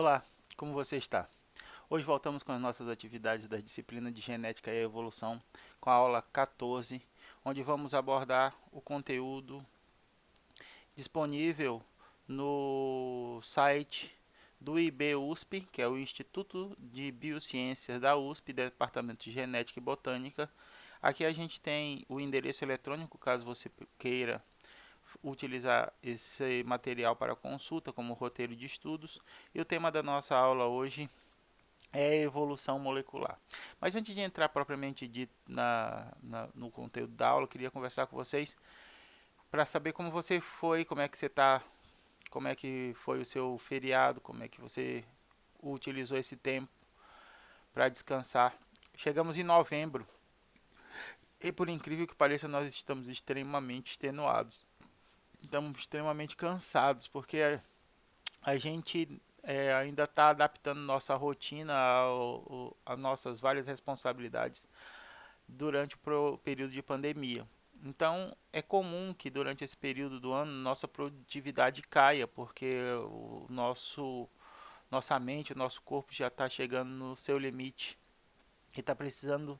Olá, como você está? Hoje voltamos com as nossas atividades da disciplina de Genética e Evolução com a aula 14, onde vamos abordar o conteúdo disponível no site do IBUSP, que é o Instituto de Biociências da USP, Departamento de Genética e Botânica. Aqui a gente tem o endereço eletrônico, caso você queira utilizar esse material para consulta como roteiro de estudos. E o tema da nossa aula hoje é evolução molecular. Mas antes de entrar propriamente dito no conteúdo da aula, eu queria conversar com vocês para saber como você foi, como é que você está, como é que foi o seu feriado, como é que você utilizou esse tempo para descansar. Chegamos em novembro e, por incrível que pareça, nós estamos extremamente extenuados. Estamos extremamente cansados porque a gente ainda está adaptando nossa rotina a nossas várias responsabilidades durante o período de pandemia. Então, é comum que durante esse período do ano nossa produtividade caia, porque nossa mente, o nosso corpo já está chegando no seu limite e está precisando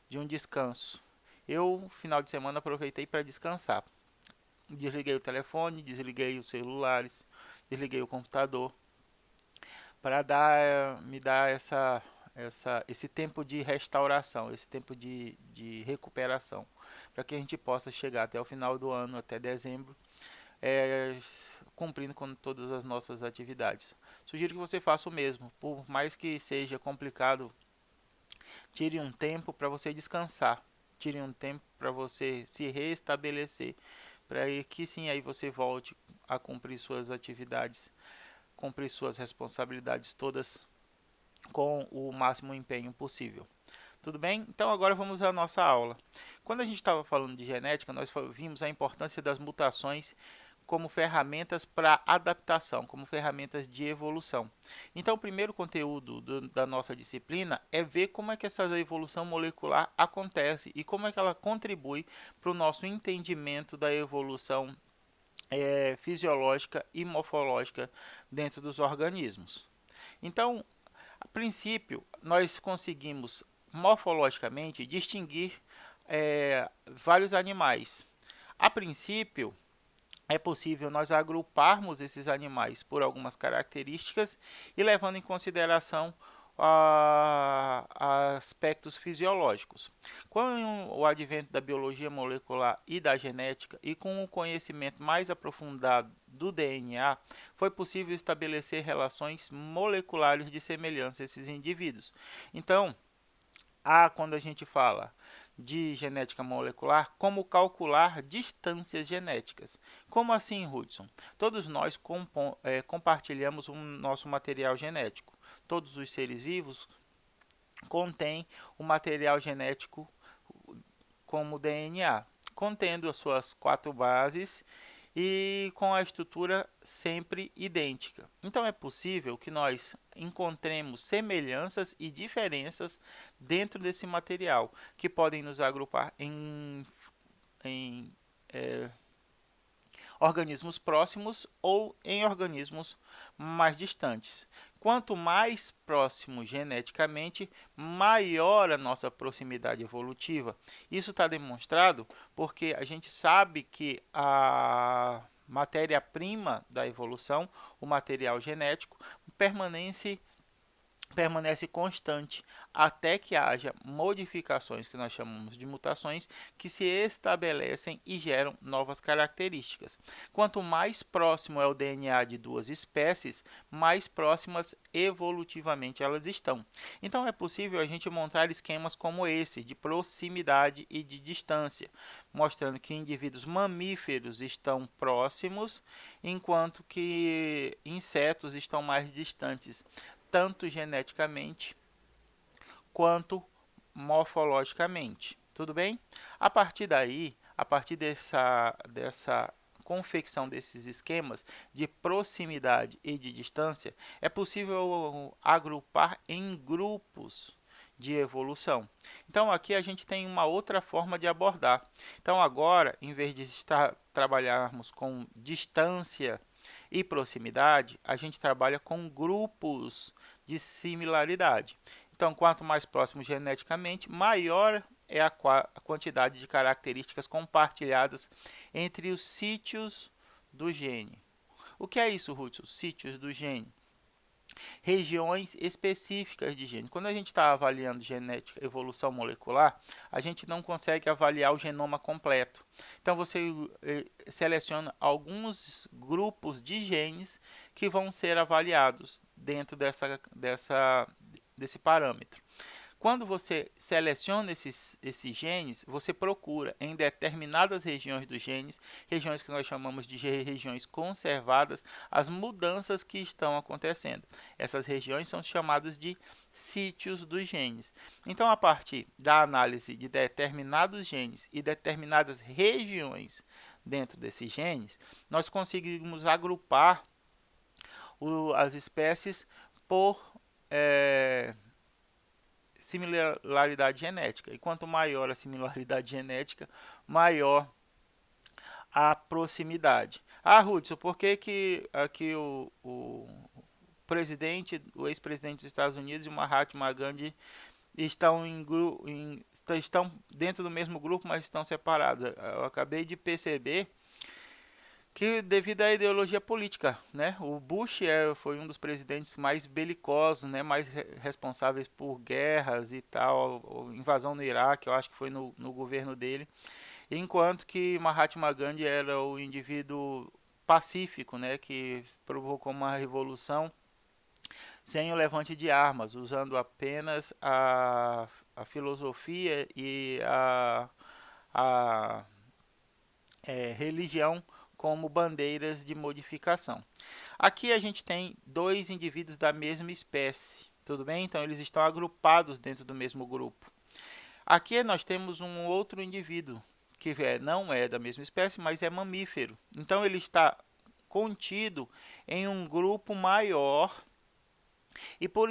de um descanso. Eu, final de semana, aproveitei para descansar. Desliguei o telefone, desliguei os celulares, desliguei o computador para me dar esse tempo de restauração, esse tempo de recuperação, para que a gente possa chegar até o final do ano, até dezembro, é, cumprindo com todas as nossas atividades. Sugiro que você faça o mesmo, por mais que seja complicado, tire um tempo para você descansar, tire um tempo para você se restabelecer, para que sim aí você volte a cumprir suas atividades, cumprir suas responsabilidades todas com o máximo empenho possível. Tudo bem? Então agora vamos à nossa aula. Quando a gente estava falando de genética, nós vimos a importância das mutações como ferramentas para adaptação, como ferramentas de evolução. Então, o primeiro conteúdo da nossa disciplina é ver como é que essa evolução molecular acontece e como é que ela contribui para o nosso entendimento da evolução fisiológica e morfológica dentro dos organismos. Então, a princípio, nós conseguimos morfologicamente distinguir vários animais. A princípio, é possível nós agruparmos esses animais por algumas características e levando em consideração aspectos fisiológicos. Com o advento da biologia molecular e da genética e com o conhecimento mais aprofundado do DNA, foi possível estabelecer relações moleculares de semelhança a esses indivíduos. Então, quando a gente fala de genética molecular, como calcular distâncias genéticas. Como assim, Hudson? Todos nós compartilhamos o nosso material genético. Todos os seres vivos contêm o material genético como DNA, contendo as suas 4 bases e com a estrutura sempre idêntica. Então é possível que nós encontremos semelhanças e diferenças dentro desse material, que podem nos agrupar em organismos próximos ou em organismos mais distantes. Quanto mais próximo geneticamente, maior a nossa proximidade evolutiva. Isso está demonstrado porque a gente sabe que a matéria-prima da evolução, o material genético, permanece constante até que haja modificações que nós chamamos de mutações que se estabelecem e geram novas características. Quanto mais próximo é o DNA de duas espécies, mais próximas evolutivamente elas estão. Então é possível a gente montar esquemas como esse de proximidade e de distância, mostrando que indivíduos mamíferos estão próximos, enquanto que insetos estão mais distantes, tanto geneticamente quanto morfologicamente. Tudo bem? A partir daí, a partir dessa confecção desses esquemas de proximidade e de distância, é possível agrupar em grupos de evolução. Então aqui a gente tem uma outra forma de abordar. Então agora, em vez de trabalharmos com distância e proximidade, a gente trabalha com grupos de similaridade. Então, quanto mais próximo geneticamente, maior é a quantidade de características compartilhadas entre os sítios do gene. O que é isso, Ruth? Os sítios do gene? Regiões específicas de gene. Quando a gente está avaliando genética, evolução molecular, a gente não consegue avaliar o genoma completo. Então você seleciona alguns grupos de genes que vão ser avaliados dentro desse parâmetro. Quando você seleciona esses genes, você procura em determinadas regiões dos genes, regiões que nós chamamos de regiões conservadas, as mudanças que estão acontecendo. Essas regiões são chamadas de sítios dos genes. Então, a partir da análise de determinados genes e determinadas regiões dentro desses genes, nós conseguimos agrupar as espécies por similaridade genética. E quanto maior a similaridade genética, maior a proximidade. Ah, Hudson, por que aqui o presidente, o ex-presidente dos Estados Unidos e o Mahatma Gandhi estão dentro do mesmo grupo, mas estão separados? Eu acabei de perceber que devido à ideologia política, né? O Bush foi um dos presidentes mais belicosos, né? Mais responsáveis por guerras e tal, invasão no Iraque, eu acho que foi no governo dele, enquanto que Mahatma Gandhi era o indivíduo pacífico, né? Que provocou uma revolução sem o levante de armas, usando apenas a filosofia e a religião como bandeiras de modificação. Aqui a gente tem dois indivíduos da mesma espécie, tudo bem? Então eles estão agrupados dentro do mesmo grupo. Aqui nós temos um outro indivíduo que não é da mesma espécie, mas é mamífero. Então ele está contido em um grupo maior. E por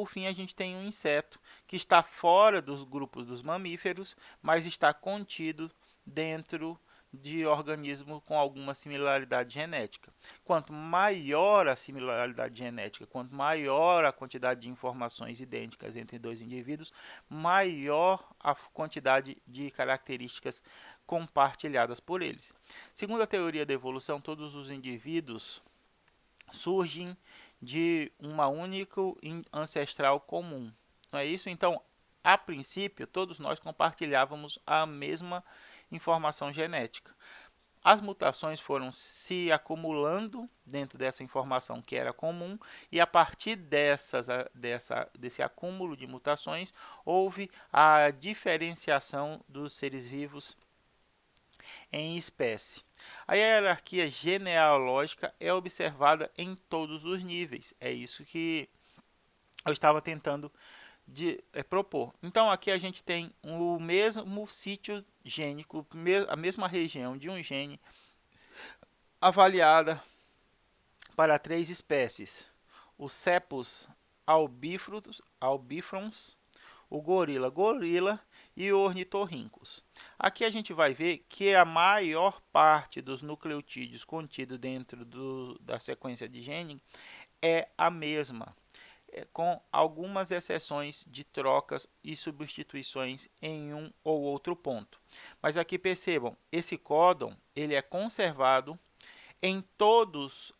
fim a gente tem um inseto que está fora dos grupos dos mamíferos, mas está contido dentro de organismos com alguma similaridade genética. Quanto maior a similaridade genética, quanto maior a quantidade de informações idênticas entre dois indivíduos, maior a quantidade de características compartilhadas por eles. Segundo a teoria da evolução, todos os indivíduos surgem de uma única ancestral comum. Não é isso? Então, a princípio, todos nós compartilhávamos a mesma informação genética. As mutações foram se acumulando dentro dessa informação que era comum, e a partir desse acúmulo de mutações, houve a diferenciação dos seres vivos em espécie. A hierarquia genealógica é observada em todos os níveis. É isso que eu estava tentando propor. Então aqui a gente tem o mesmo sítio gênico, a mesma região de um gene avaliada para 3 espécies: os cepos albifrons, o gorila e o ornitorrincos. Aqui a gente vai ver que a maior parte dos nucleotídeos contidos dentro da sequência de gene é a mesma, com algumas exceções de trocas e substituições em um ou outro ponto. Mas aqui percebam, esse códon ele é conservado em todas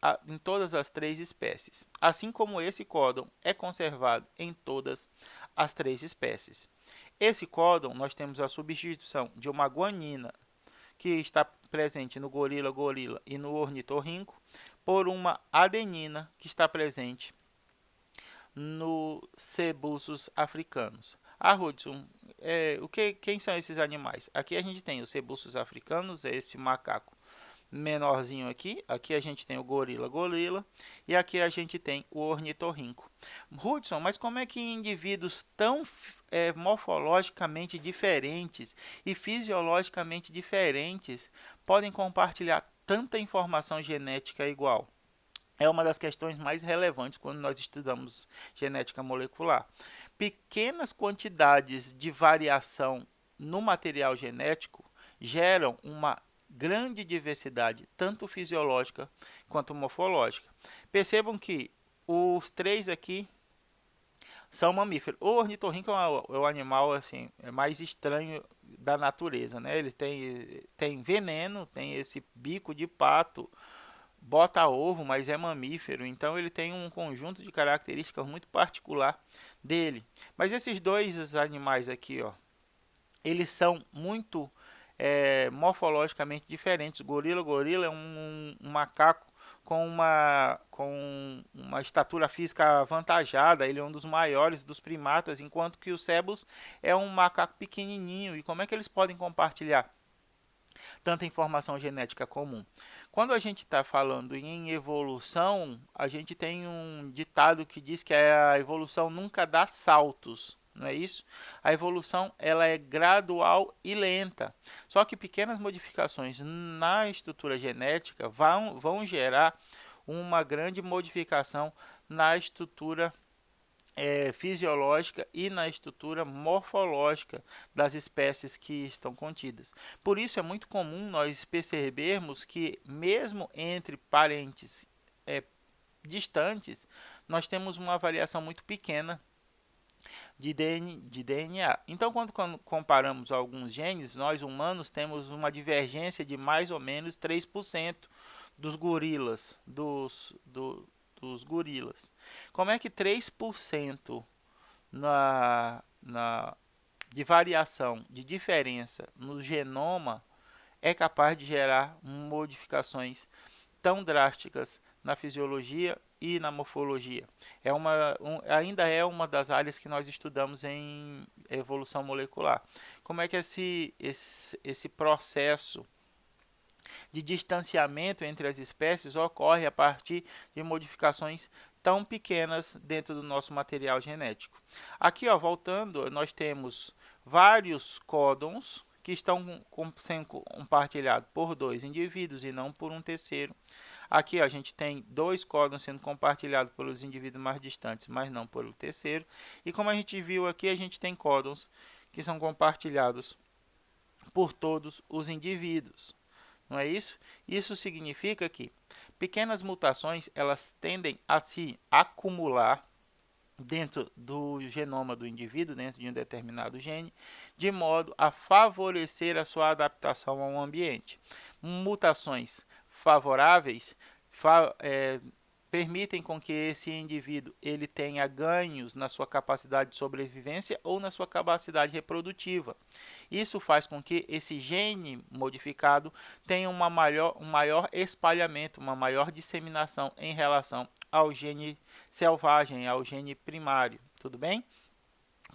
as 3 espécies, assim como esse códon é conservado em todas as 3 espécies. Esse códon, nós temos a substituição de uma guanina, que está presente no gorila e no ornitorrinco, por uma adenina, que está presente nos cebuços africanos. Hudson, quem são esses animais? Aqui a gente tem os cebuços africanos, é esse macaco menorzinho aqui. Aqui a gente tem o gorila e aqui a gente tem o ornitorrinco. Hudson, mas como é que indivíduos tão morfologicamente diferentes e fisiologicamente diferentes podem compartilhar tanta informação genética igual? É uma das questões mais relevantes quando nós estudamos genética molecular. Pequenas quantidades de variação no material genético geram uma grande diversidade, tanto fisiológica quanto morfológica. Percebam que os três aqui são mamíferos. O ornitorrinco é o animal assim, mais estranho da natureza, né? Ele tem veneno, tem esse bico de pato, bota ovo, mas é mamífero, então ele tem um conjunto de características muito particular dele. Mas esses dois animais aqui, ó, eles são muito morfologicamente diferentes. Gorila é um macaco com uma estatura física avantajada, ele é um dos maiores dos primatas, enquanto que o cebus é um macaco pequenininho. E como é que eles podem compartilhar tanta informação genética comum? Quando a gente está falando em evolução, a gente tem um ditado que diz que a evolução nunca dá saltos, não é isso? A evolução ela é gradual e lenta. Só que pequenas modificações na estrutura genética vão gerar uma grande modificação na estrutura fisiológica e na estrutura morfológica das espécies que estão contidas. Por isso é muito comum nós percebermos que mesmo entre parentes distantes, nós temos uma variação muito pequena de DNA. Então, quando comparamos alguns genes, nós humanos temos uma divergência de mais ou menos 3% dos gorilas, dos gorilas. Como é que 3% de variação, de diferença no genoma é capaz de gerar modificações tão drásticas na fisiologia e na morfologia? Ainda é uma das áreas que nós estudamos em evolução molecular. Como é que esse processo de distanciamento entre as espécies ocorre a partir de modificações tão pequenas dentro do nosso material genético? Aqui, ó, voltando, nós temos vários códons que estão sendo compartilhados por dois indivíduos e não por um terceiro. Aqui, ó, a gente tem dois códons sendo compartilhados pelos indivíduos mais distantes, mas não pelo terceiro. E como a gente viu aqui, a gente tem códons que são compartilhados por todos os indivíduos. Não é isso? Isso significa que pequenas mutações elas tendem a se acumular dentro do genoma do indivíduo, dentro de um determinado gene, de modo a favorecer a sua adaptação ao ambiente. Mutações favoráveis permitem com que esse indivíduo ele tenha ganhos na sua capacidade de sobrevivência ou na sua capacidade reprodutiva. Isso faz com que esse gene modificado tenha um maior espalhamento, uma maior disseminação em relação ao gene selvagem, ao gene primário. Tudo bem?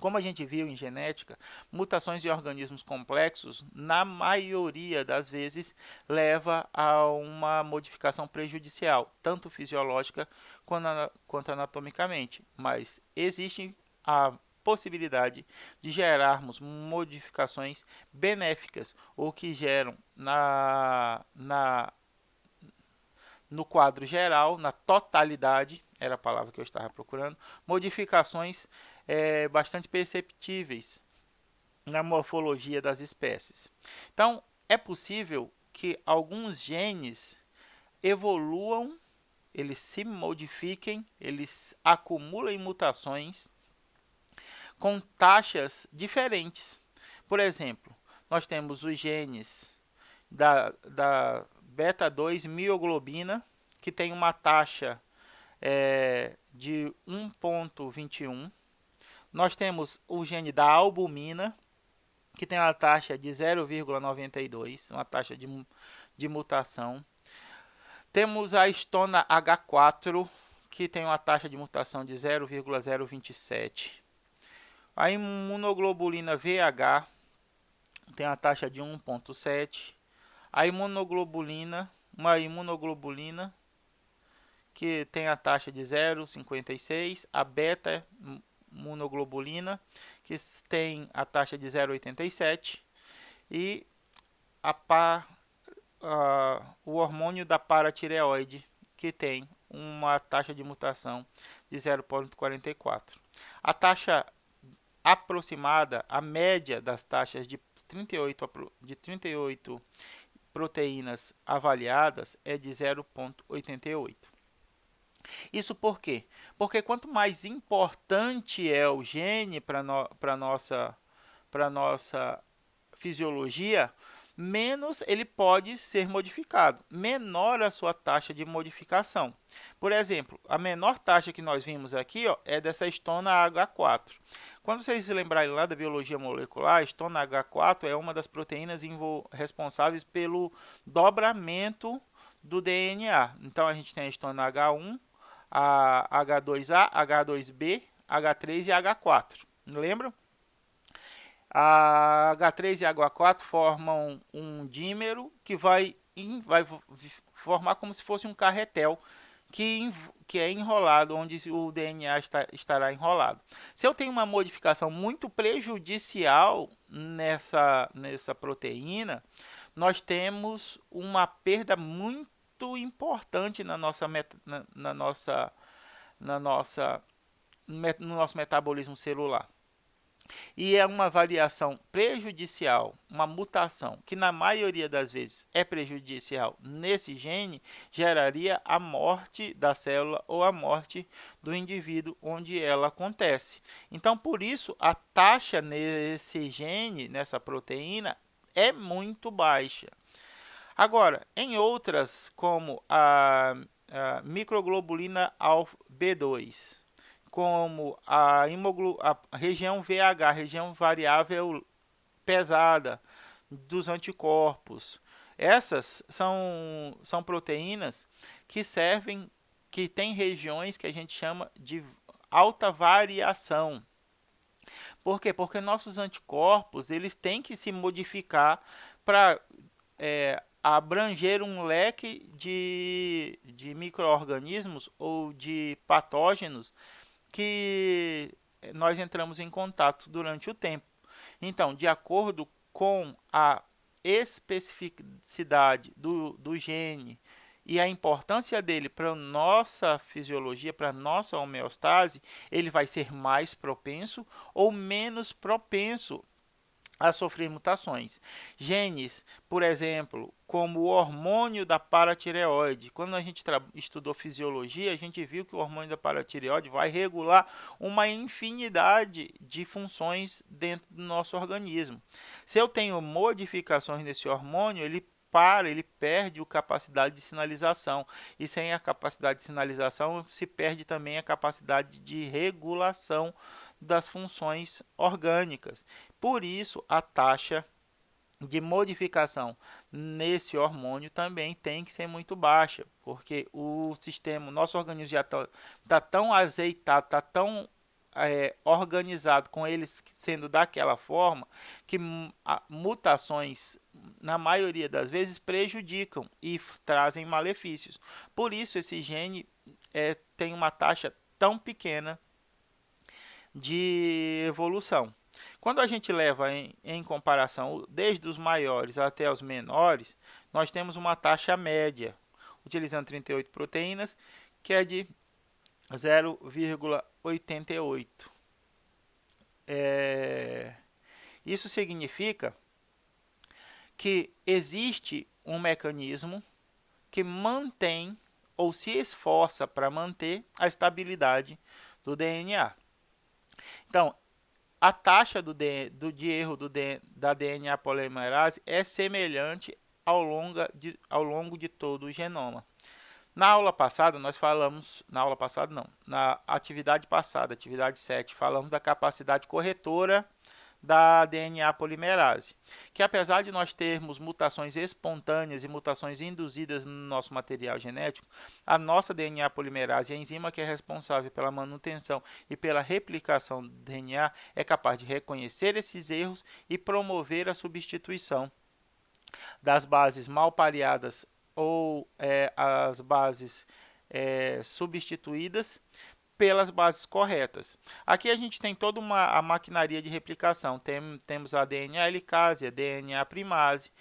Como a gente viu em genética, mutações em organismos complexos, na maioria das vezes, leva a uma modificação prejudicial, tanto fisiológica quanto anatomicamente. Mas existe a possibilidade de gerarmos modificações benéficas, ou que geram no quadro geral, na totalidade, era a palavra que eu estava procurando, modificações bastante perceptíveis na morfologia das espécies. Então, é possível que alguns genes evoluam, eles se modifiquem, eles acumulem mutações com taxas diferentes. Por exemplo, nós temos os genes da beta-2 mioglobina, que tem uma taxa de 1,21. Nós temos o gene da albumina, que tem uma taxa de 0,92, uma taxa de mutação. Temos a histona H4, que tem uma taxa de mutação de 0,027. A imunoglobulina VH tem uma taxa de 1,7. A uma imunoglobulina que tem a taxa de 0,56. A beta-imunoglobulina, que tem a taxa de 0,87. E o hormônio da paratireoide, que tem uma taxa de mutação de 0,44. A taxa aproximada, a média das taxas de 38 proteínas avaliadas é de 0,88. Isso por quê? Porque quanto mais importante é o gene para nossa fisiologia, menos ele pode ser modificado, menor a sua taxa de modificação. Por exemplo, a menor taxa que nós vimos aqui, ó, é dessa histona H4. Quando vocês se lembrarem lá da biologia molecular, a histona H4 é uma das proteínas responsáveis pelo dobramento do DNA. Então a gente tem a histona H1, a H2A, H2B, H3 e H4. Lembram? A H3 e a H4 formam um dímero que vai formar como se fosse um carretel que é enrolado, onde o DNA estará enrolado. Se eu tenho uma modificação muito prejudicial nessa proteína, nós temos uma perda muito importante no nosso metabolismo celular. E é uma variação prejudicial, uma mutação que na maioria das vezes é prejudicial nesse gene, geraria a morte da célula ou a morte do indivíduo onde ela acontece. Então, por isso, a taxa nesse gene, nessa proteína, é muito baixa. Agora, em outras, como a microglobulina B2, como a região VH, região variável pesada dos anticorpos. Essas são proteínas que têm regiões que a gente chama de alta variação. Por quê? Porque nossos anticorpos eles têm que se modificar para abranger um leque de micro-organismos ou de patógenos que nós entramos em contato durante o tempo. Então, de acordo com a especificidade do gene e a importância dele para a nossa fisiologia, para a nossa homeostase, ele vai ser mais propenso ou menos propenso a sofrer mutações. Genes, por exemplo, como o hormônio da paratireoide. Quando a gente estudou fisiologia, a gente viu que o hormônio da paratireoide vai regular uma infinidade de funções dentro do nosso organismo. Se eu tenho modificações nesse hormônio, ele perde a capacidade de sinalização. E sem a capacidade de sinalização, se perde também a capacidade de regulação das funções orgânicas. Por isso, a taxa de modificação nesse hormônio também tem que ser muito baixa, porque o nosso organismo já está tão azeitado, está tão organizado com eles sendo daquela forma, que mutações, na maioria das vezes, prejudicam e trazem malefícios. Por isso, esse gene tem uma taxa tão pequena de evolução. Quando a gente leva em comparação desde os maiores até os menores, nós temos uma taxa média, utilizando 38 proteínas, que é de 0,88. Isso significa que existe um mecanismo que mantém ou se esforça para manter a estabilidade do DNA. Então, a taxa de erro da DNA polimerase é semelhante ao longo de todo o genoma. Na aula passada, nós falamos... Na aula passada, não. Na atividade passada, atividade 7, falamos da capacidade corretora da DNA polimerase, que apesar de nós termos mutações espontâneas e mutações induzidas no nosso material genético, a nossa DNA polimerase, a enzima que é responsável pela manutenção e pela replicação do DNA, é capaz de reconhecer esses erros e promover a substituição das bases mal pareadas ou as bases substituídas pelas bases corretas. Aqui a gente tem toda a maquinaria de replicação. Temos a DNA helicase, a DNA primase,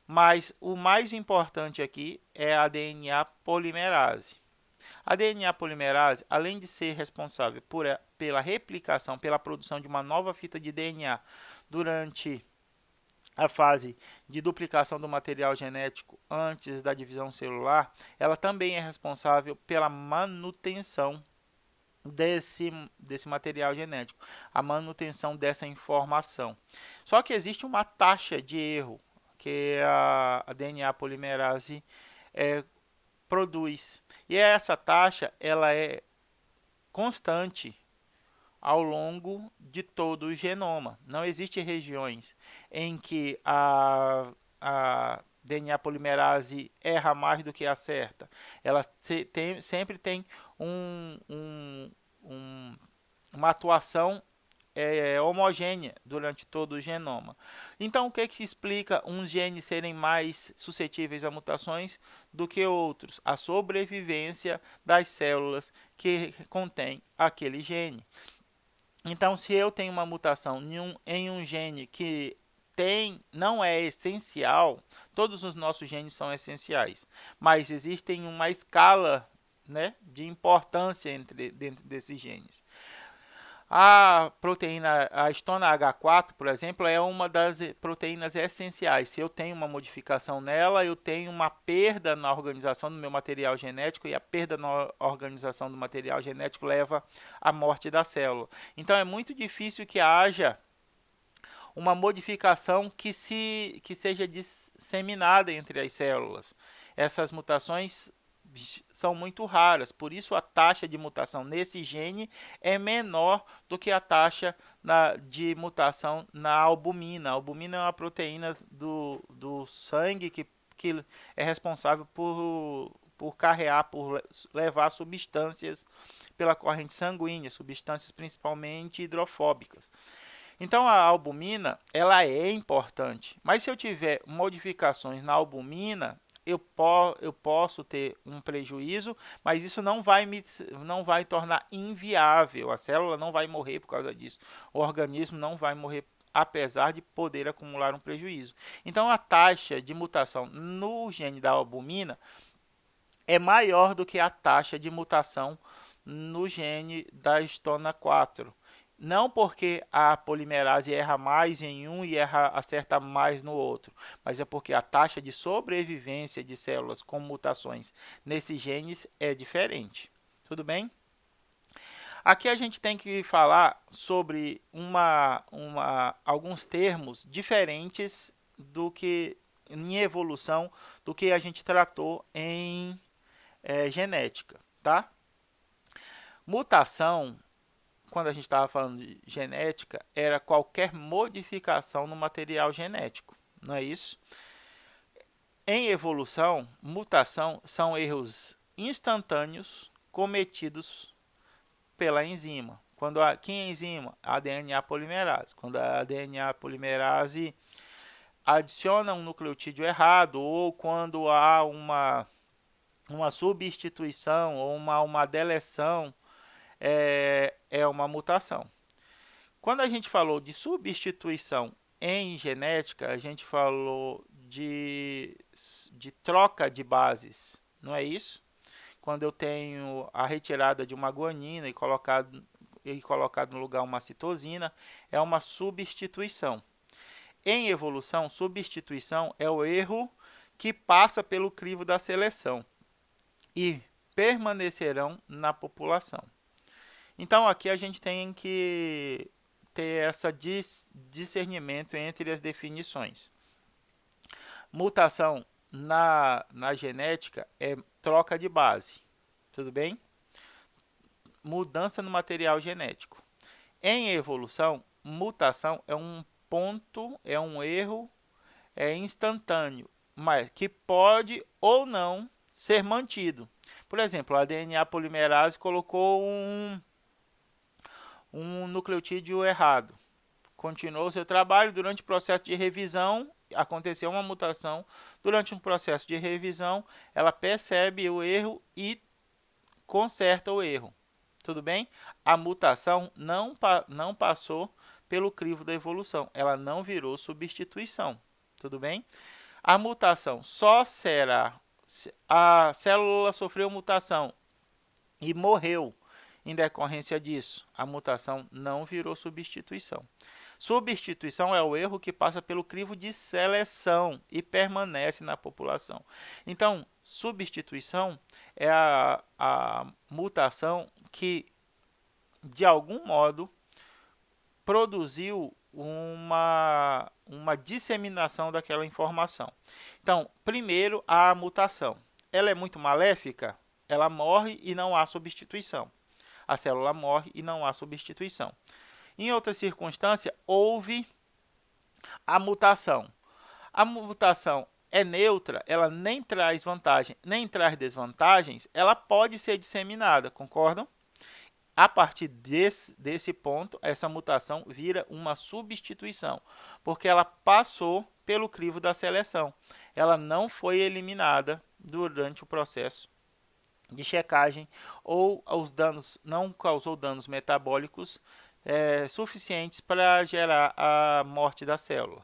mas o mais importante aqui é a DNA polimerase. A DNA polimerase, além de ser responsável pela replicação, pela produção de uma nova fita de DNA durante a fase de duplicação do material genético antes da divisão celular, ela também é responsável pela manutenção desse material genético, a manutenção dessa informação. Só que existe uma taxa de erro que a DNA polimerase produz. E essa taxa ela é constante ao longo de todo o genoma. Não existem regiões em que a DNA polimerase erra mais do que acerta. Ela sempre tem uma atuação homogênea durante todo o genoma. Então, o que explica uns genes serem mais suscetíveis a mutações do que outros? A sobrevivência das células que contêm aquele gene. Então, se eu tenho uma mutação em um gene que não é essencial, todos os nossos genes são essenciais, mas existem uma escala, né, de importância dentro desses genes. A proteína, a histona H4, por exemplo, é uma das proteínas essenciais. Se eu tenho uma modificação nela, eu tenho uma perda na organização do meu material genético, e a perda na organização do material genético leva à morte da célula. Então é muito difícil que haja uma modificação que seja disseminada entre as células. Essas mutações são muito raras, por isso a taxa de mutação nesse gene é menor do que a taxa de mutação na albumina. A albumina é uma proteína do sangue que é responsável por carrear, por levar substâncias pela corrente sanguínea, substâncias principalmente hidrofóbicas. Então a albumina ela é importante, mas se eu tiver modificações na albumina, eu posso ter um prejuízo, mas isso não vai tornar inviável. A célula não vai morrer por causa disso. O organismo não vai morrer apesar de poder acumular um prejuízo. Então a taxa de mutação no gene da albumina é maior do que a taxa de mutação no gene da histona 4. Não porque a polimerase erra mais em um e acerta mais no outro, mas é porque a taxa de sobrevivência de células com mutações nesses genes é diferente. Tudo bem? Aqui a gente tem que falar sobre alguns termos diferentes do que em evolução do que a gente tratou em genética, tá? Mutação, quando a gente estava falando de genética, era qualquer modificação no material genético, não é isso? Em evolução, mutação são erros instantâneos cometidos pela enzima. Que enzima? A DNA polimerase. Quando a DNA polimerase adiciona um nucleotídeo errado, ou quando há uma substituição ou uma deleção, é uma mutação. Quando a gente falou de substituição em genética, a gente falou de troca de bases, não é isso? Quando eu tenho a retirada de uma guanina e colocado no lugar uma citosina, é uma substituição. Em evolução, substituição é o erro que passa pelo crivo da seleção e permanecerão na população. Então, aqui a gente tem que ter esse discernimento entre as definições. Mutação na genética é troca de base, tudo bem? Mudança no material genético. Em evolução, mutação é um ponto, é um erro instantâneo, mas que pode ou não ser mantido. Por exemplo, a DNA polimerase colocou um nucleotídeo errado. Continuou o seu trabalho. Durante o processo de revisão, aconteceu uma mutação. Durante um processo de revisão, ela percebe o erro e conserta o erro. Tudo bem? A mutação não passou pelo crivo da evolução. Ela não virou substituição. Tudo bem? A mutação só será... A célula sofreu mutação e morreu. Em decorrência disso, a mutação não virou substituição. Substituição é o erro que passa pelo crivo de seleção e permanece na população. Então, substituição é a mutação que, de algum modo, produziu uma disseminação daquela informação. Então, primeiro, a mutação. Ela é muito maléfica? Ela morre e não há substituição. A célula morre e não há substituição. Em outra circunstância, houve a mutação. A mutação é neutra, ela nem traz vantagem, nem traz desvantagens, ela pode ser disseminada, concordam? A partir desse ponto, essa mutação vira uma substituição, porque ela passou pelo crivo da seleção. Ela não foi eliminada durante o processo de checagem ou os danos não causou danos metabólicos suficientes para gerar a morte da célula.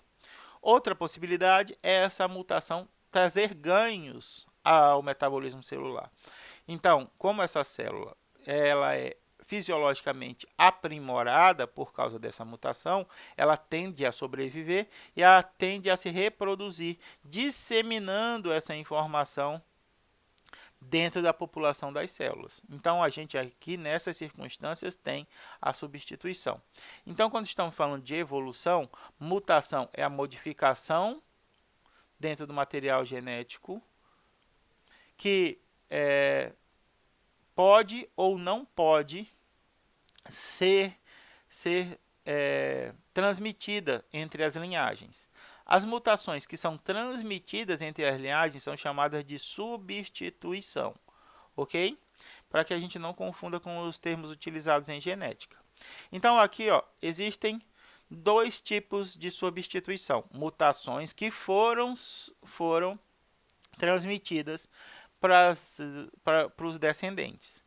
Outra possibilidade é essa mutação trazer ganhos ao metabolismo celular. Então, como essa célula ela é fisiologicamente aprimorada por causa dessa mutação, ela tende a sobreviver e ela tende a se reproduzir, disseminando essa informação dentro da população das células. Então, a gente aqui, nessas circunstâncias, tem a substituição. Então, quando estamos falando de evolução, mutação é a modificação dentro do material genético que pode ou não pode ser transmitida entre as linhagens. As mutações que são transmitidas entre as linhagens são chamadas de substituição, ok? Para que a gente não confunda com os termos utilizados em genética. Então, aqui existem dois tipos de substituição. Mutações que foram transmitidas para os descendentes.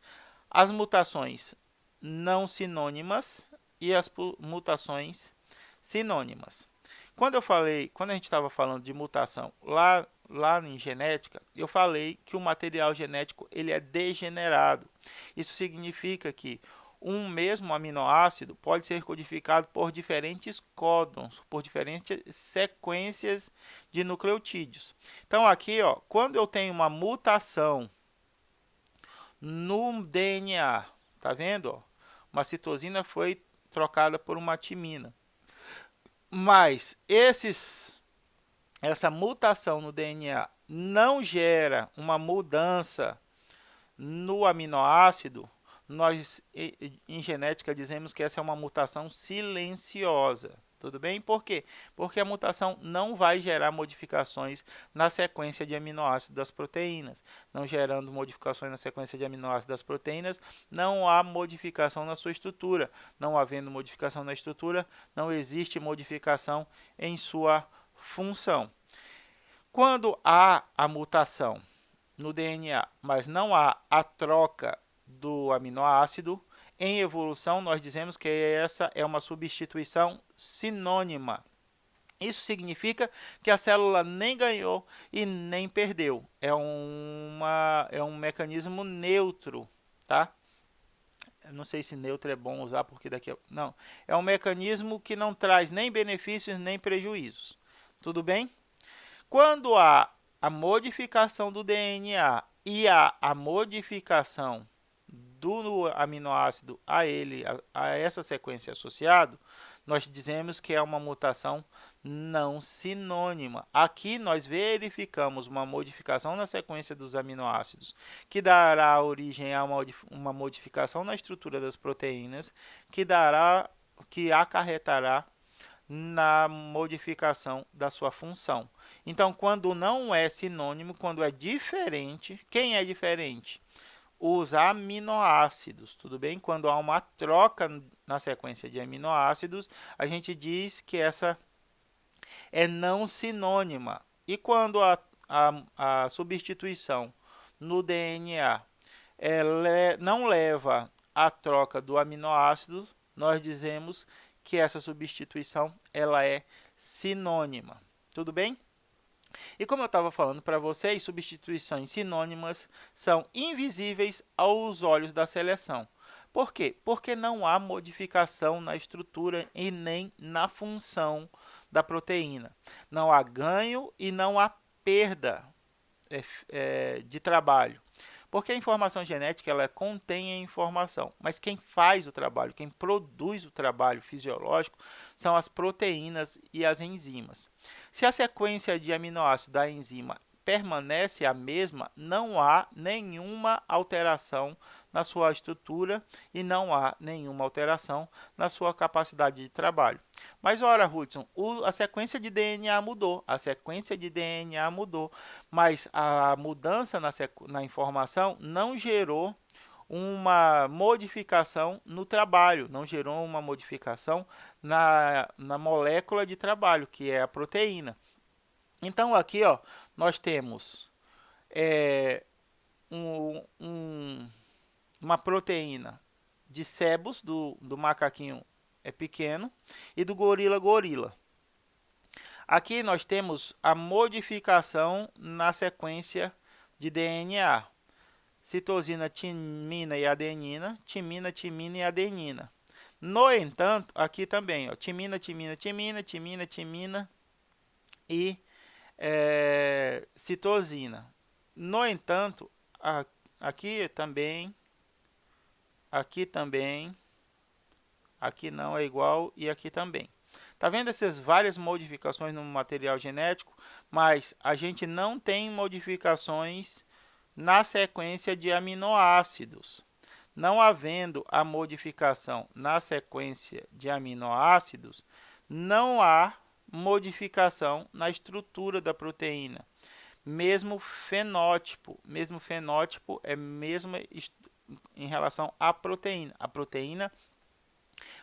As mutações não sinônimas e as mutações sinônimas. Quando a gente estava falando de mutação lá em genética, eu falei que o material genético ele é degenerado. Isso significa que um mesmo aminoácido pode ser codificado por diferentes códons, por diferentes sequências de nucleotídeos. Então, aqui, quando eu tenho uma mutação no DNA, tá vendo? Uma citosina foi trocada por uma timina. Mas essa mutação no DNA não gera uma mudança no aminoácido. Nós, em genética, dizemos que essa é uma mutação silenciosa. Tudo bem? Por quê? Porque a mutação não vai gerar modificações na sequência de aminoácidos das proteínas. Não gerando modificações na sequência de aminoácidos das proteínas, não há modificação na sua estrutura. Não havendo modificação na estrutura, não existe modificação em sua função. Quando há a mutação no DNA, mas não há a troca do aminoácido, em evolução nós dizemos que essa é uma substituição sinônima. Isso significa que a célula nem ganhou e nem perdeu. É um mecanismo neutro, tá? Eu não sei se neutro é bom usar porque daqui não. É um mecanismo que não traz nem benefícios nem prejuízos. Tudo bem? Quando há a modificação do DNA e a modificação do aminoácido a essa sequência associado, nós dizemos que é uma mutação não sinônima. Aqui nós verificamos uma modificação na sequência dos aminoácidos, que dará origem a uma modificação na estrutura das proteínas, que acarretará na modificação da sua função. Então, quando não é sinônimo, quando é diferente, quem é diferente? Os aminoácidos, tudo bem? Quando há uma troca na sequência de aminoácidos, a gente diz que essa é não sinônima. E quando a substituição no DNA não leva à troca do aminoácido, nós dizemos que essa substituição ela é sinônima. Tudo bem? E como eu estava falando para vocês, substituições sinônimas são invisíveis aos olhos da seleção. Por quê? Porque não há modificação na estrutura e nem na função da proteína. Não há ganho e não há perda de trabalho. Porque a informação genética ela contém a informação, mas quem faz o trabalho, quem produz o trabalho fisiológico são as proteínas e as enzimas. Se a sequência de aminoácidos da enzima permanece a mesma, não há nenhuma alteração na sua estrutura e não há nenhuma alteração na sua capacidade de trabalho. Mas, ora, Hudson, a sequência de DNA mudou, mas a mudança na informação não gerou uma modificação no trabalho, não gerou uma modificação na molécula de trabalho, que é a proteína. Então, aqui ó, nós temos um, um, uma proteína de sebos, do macaquinho pequeno, e do gorila. Aqui nós temos a modificação na sequência de DNA. Citosina, timina e adenina, timina e adenina. No entanto, aqui também, ó, timina e citosina. No entanto, aqui também, aqui não é igual e aqui também. Tá vendo essas várias modificações no material genético, mas a gente não tem modificações na sequência de aminoácidos. Não havendo a modificação na sequência de aminoácidos, não há modificação na estrutura da proteína. Mesmo fenótipo é mesmo em relação à proteína. A proteína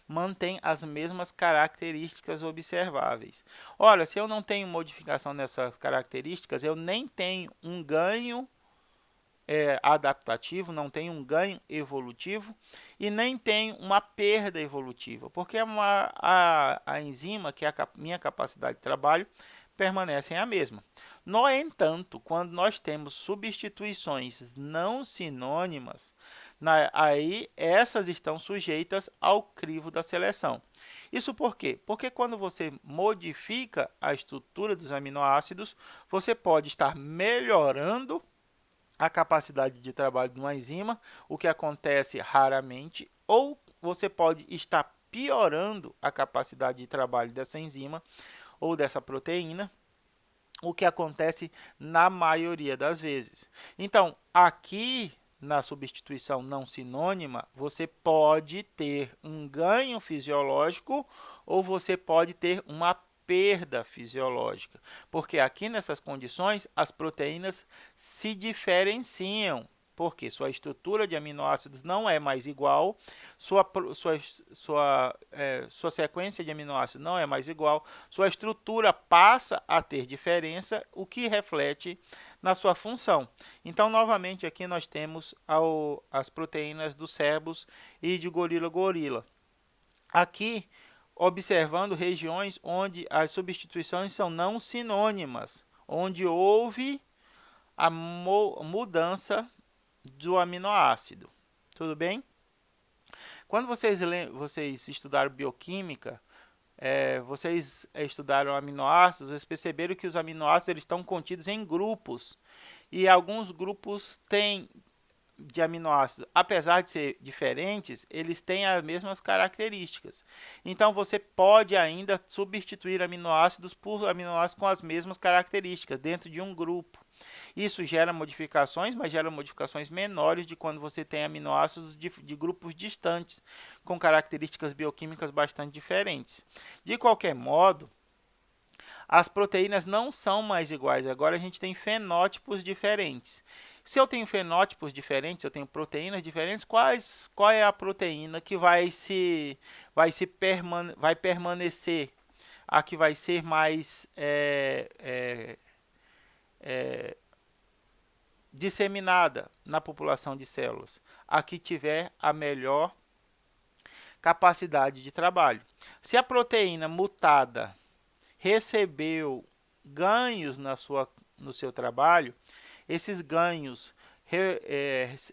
mantém as mesmas características observáveis. Olha, se eu não tenho modificação nessas características, eu nem tenho um ganho adaptativo, não tenho um ganho evolutivo e nem tenho uma perda evolutiva, porque a enzima, que é a minha capacidade de trabalho, permanecem a mesma. No entanto, quando nós temos substituições não sinônimas, aí essas estão sujeitas ao crivo da seleção. Isso por quê? Porque quando você modifica a estrutura dos aminoácidos, você pode estar melhorando a capacidade de trabalho de uma enzima, o que acontece raramente, ou você pode estar piorando a capacidade de trabalho dessa enzima ou dessa proteína, o que acontece na maioria das vezes. Então, aqui na substituição não sinônima, você pode ter um ganho fisiológico ou você pode ter uma perda fisiológica, porque aqui nessas condições as proteínas se diferenciam, porque sua estrutura de aminoácidos não é mais igual, sua sequência de aminoácidos não é mais igual, sua estrutura passa a ter diferença, o que reflete na sua função. Então, novamente, aqui nós temos as proteínas do sebos e de gorila. Aqui, observando regiões onde as substituições são não sinônimas, onde houve a mudança do aminoácido. Tudo bem? Quando vocês estudaram bioquímica, vocês estudaram aminoácidos, vocês perceberam que os aminoácidos eles estão contidos em grupos. E alguns grupos têm de aminoácidos, apesar de ser diferentes, eles têm as mesmas características. Então, você pode ainda substituir aminoácidos por aminoácidos com as mesmas características dentro de um grupo. Isso gera modificações, mas gera modificações menores de quando você tem aminoácidos de grupos distantes, com características bioquímicas bastante diferentes. De qualquer modo, as proteínas não são mais iguais, agora a gente tem fenótipos diferentes. Se eu tenho fenótipos diferentes, eu tenho proteínas diferentes, qual é a proteína que vai permanecer, a que vai ser mais disseminada na população de células? A que tiver a melhor capacidade de trabalho. Se a proteína mutada recebeu ganhos no seu trabalho, esses ganhos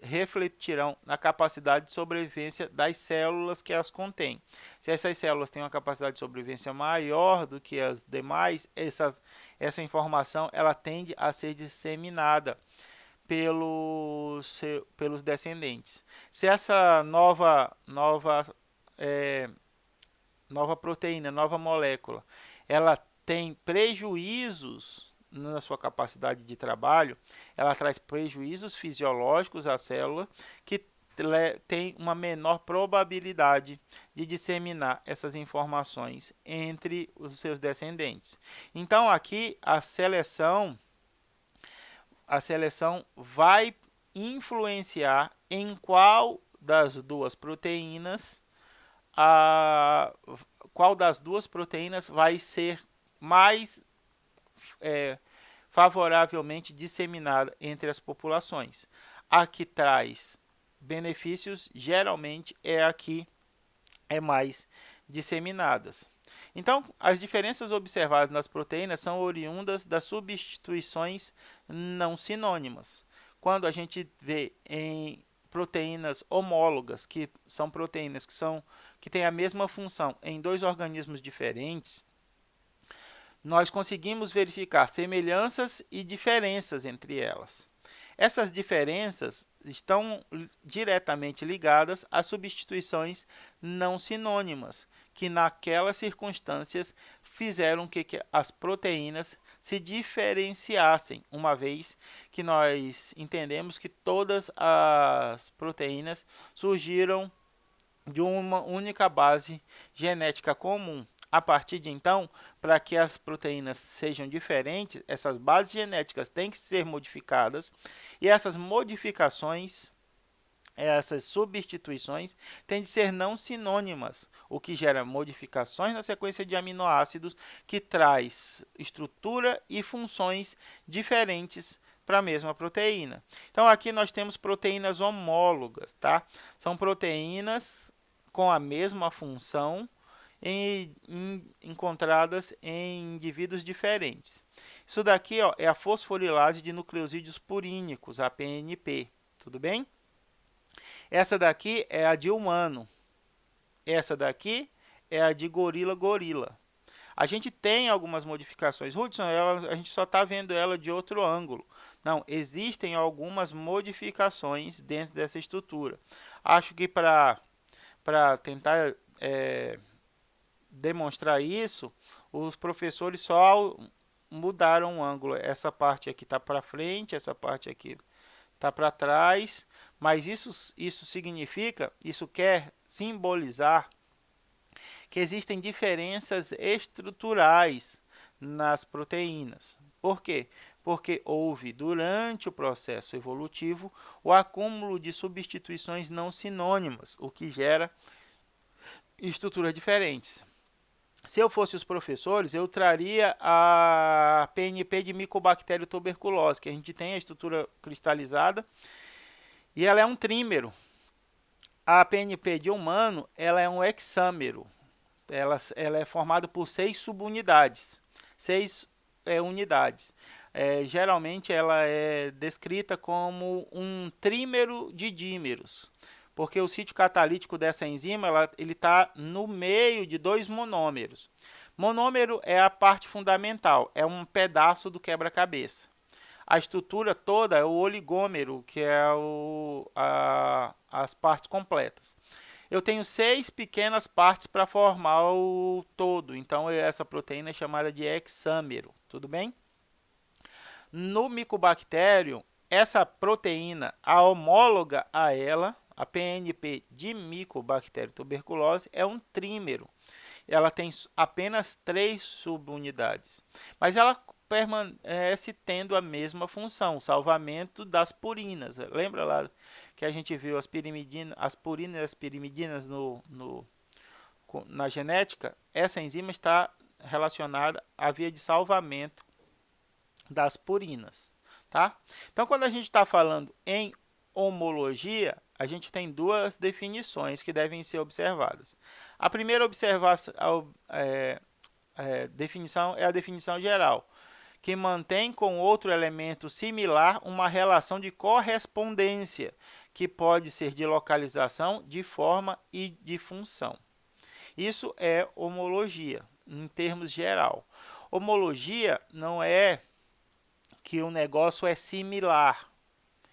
refletirão na capacidade de sobrevivência das células que as contêm. Se essas células têm uma capacidade de sobrevivência maior do que as demais, essa informação ela tende a ser disseminada pelos descendentes. Se essa nova proteína, nova molécula, ela tem prejuízos na sua capacidade de trabalho, ela traz prejuízos fisiológicos à célula que tem uma menor probabilidade de disseminar essas informações entre os seus descendentes. Então aqui a seleção vai influenciar em qual das duas proteínas vai ser mais favoravelmente disseminada entre as populações. A que traz benefícios geralmente é a que é mais disseminadas. Então, as diferenças observadas nas proteínas são oriundas das substituições não sinônimas. Quando a gente vê em proteínas homólogas, que são proteínas que têm a mesma função em dois organismos diferentes, nós conseguimos verificar semelhanças e diferenças entre elas. Essas diferenças estão diretamente ligadas às substituições não sinônimas, que naquelas circunstâncias fizeram que as proteínas se diferenciassem, uma vez que nós entendemos que todas as proteínas surgiram de uma única base genética comum. A partir de então, para que as proteínas sejam diferentes, essas bases genéticas têm que ser modificadas e essas modificações, essas substituições, têm de ser não sinônimas, o que gera modificações na sequência de aminoácidos que traz estrutura e funções diferentes para a mesma proteína. Então aqui nós temos proteínas homólogas, tá? São proteínas com a mesma função encontradas em indivíduos diferentes. Isso daqui é a fosforilase de nucleosídeos purínicos, a PNP, tudo bem? Essa daqui é a de humano, essa daqui é a de gorila. A gente tem algumas modificações. Hudson, a gente só está vendo ela de outro ângulo. Não, existem algumas modificações dentro dessa estrutura. Acho que para tentar demonstrar isso, os professores só mudaram o ângulo. Essa parte aqui está para frente, essa parte aqui está para trás, mas isso quer simbolizar que existem diferenças estruturais nas proteínas. Por quê? Porque houve, durante o processo evolutivo, o acúmulo de substituições não sinônimas, o que gera estruturas diferentes. Se eu fosse os professores, eu traria a PNP de Mycobacterium tuberculose, que a gente tem a estrutura cristalizada e ela é um trímero. A PNP de humano, ela é um hexâmero. Ela é formada por 6 subunidades, 6 unidades. Geralmente ela é descrita como um trímero de dímeros, porque o sítio catalítico dessa enzima ele está no meio de 2 monômeros. Monômero é a parte fundamental, é um pedaço do quebra-cabeça. A estrutura toda é o oligômero, que é as partes completas. Eu tenho 6 pequenas partes para formar o todo, então essa proteína é chamada de hexâmero, tudo bem? No micobactério, essa proteína, a homóloga a ela, a PNP de Mycobacterium tuberculose, é um trímero. Ela tem apenas 3 subunidades, mas ela permanece tendo a mesma função, salvamento das purinas. Lembra lá que a gente viu as purinas e as pirimidinas na genética? Essa enzima está relacionada à via de salvamento das purinas, tá? Então, quando a gente está falando em homologia, a gente tem 2 definições que devem ser observadas. A primeira definição é a definição geral, que mantém com outro elemento similar uma relação de correspondência, que pode ser de localização, de forma e de função. Isso é homologia, em termos geral. Homologia não é que o negócio é similar.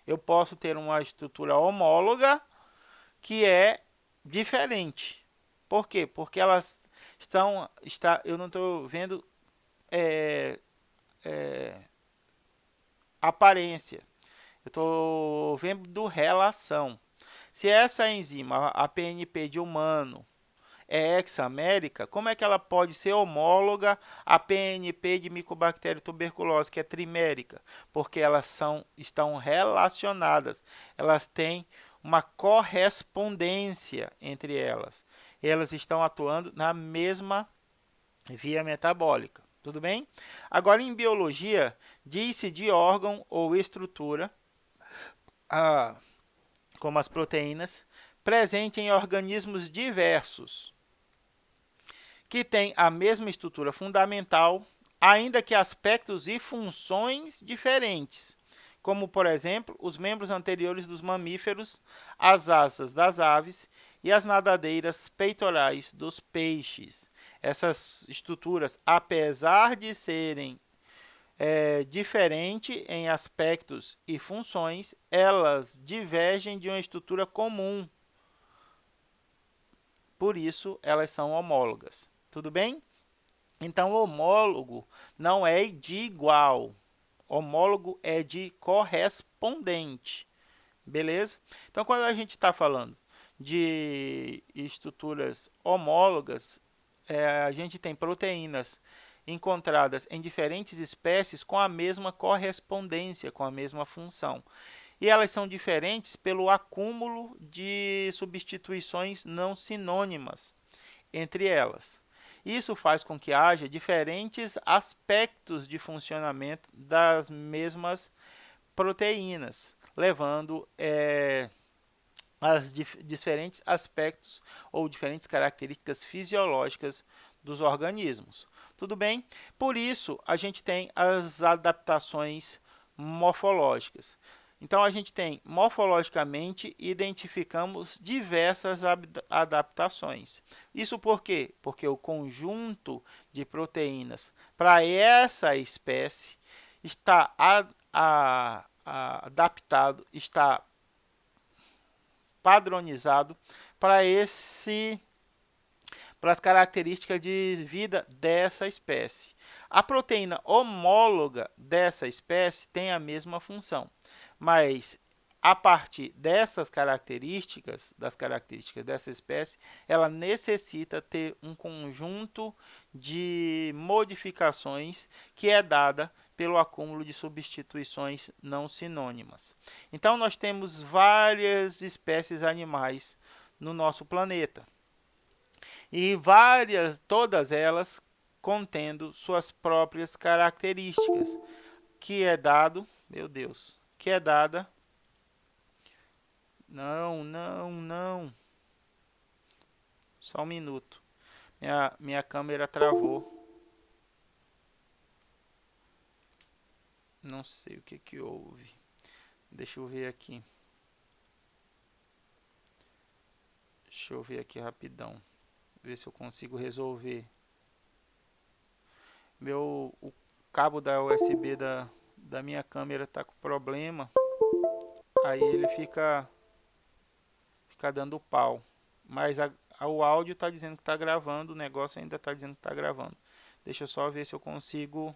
Eu posso ter uma estrutura homóloga que é diferente. Por quê? Porque elas eu não estou vendo aparência. Eu estou vendo relação. Se essa enzima, a PNP de humano, é hexamérica, como é que ela pode ser homóloga à PNP de Mycobacterium tuberculose, que é trimérica? Porque elas estão relacionadas, elas têm uma correspondência entre elas. Elas estão atuando na mesma via metabólica. Tudo bem? Agora, em biologia, diz-se de órgão ou estrutura, como as proteínas, presente em organismos diversos, que têm a mesma estrutura fundamental, ainda que aspectos e funções diferentes, como, por exemplo, os membros anteriores dos mamíferos, as asas das aves e as nadadeiras peitorais dos peixes. Essas estruturas, apesar de serem diferentes em aspectos e funções, elas divergem de uma estrutura comum. Por isso, elas são homólogas. Tudo bem? Então, homólogo não é de igual. Homólogo é de correspondente. Beleza? Então, quando a gente está falando de estruturas homólogas, a gente tem proteínas encontradas em diferentes espécies com a mesma correspondência, com a mesma função. E elas são diferentes pelo acúmulo de substituições não sinônimas entre elas. Isso faz com que haja diferentes aspectos de funcionamento das mesmas proteínas, levando as diferentes aspectos ou diferentes características fisiológicas dos organismos. Tudo bem? Por isso, a gente tem as adaptações morfológicas. Então, a gente tem, morfologicamente, identificamos diversas adaptações. Isso por quê? Porque o conjunto de proteínas para essa espécie está adaptado, está padronizado para as características de vida dessa espécie. A proteína homóloga dessa espécie tem a mesma função, mas a partir dessas características, das características dessa espécie, ela necessita ter um conjunto de modificações que é dada pelo acúmulo de substituições não sinônimas. Então, nós temos várias espécies animais no nosso planeta. E todas elas contendo suas próprias características, que é dado, meu Deus, que é dada, não, só um minuto, minha câmera travou, não sei o que houve, deixa eu ver aqui rapidão, ver se eu consigo resolver. O cabo da USB da minha câmera está com problema, aí ele fica dando pau, mas o áudio está dizendo que está gravando, o negócio ainda está dizendo que está gravando. Deixa eu só ver se eu consigo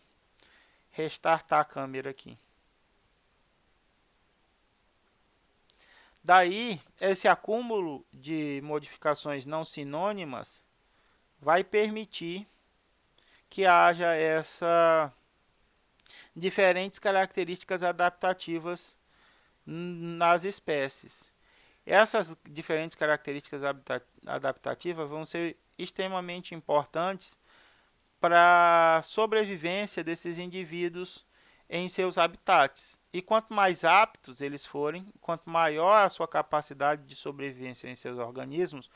restartar a câmera aqui. Daí, esse acúmulo de modificações não sinônimas vai permitir que haja diferentes características adaptativas nas espécies. Essas diferentes características adaptativas vão ser extremamente importantes para a sobrevivência desses indivíduos em seus habitats. E quanto mais aptos eles forem, quanto maior a sua capacidade de sobrevivência em seus organismos,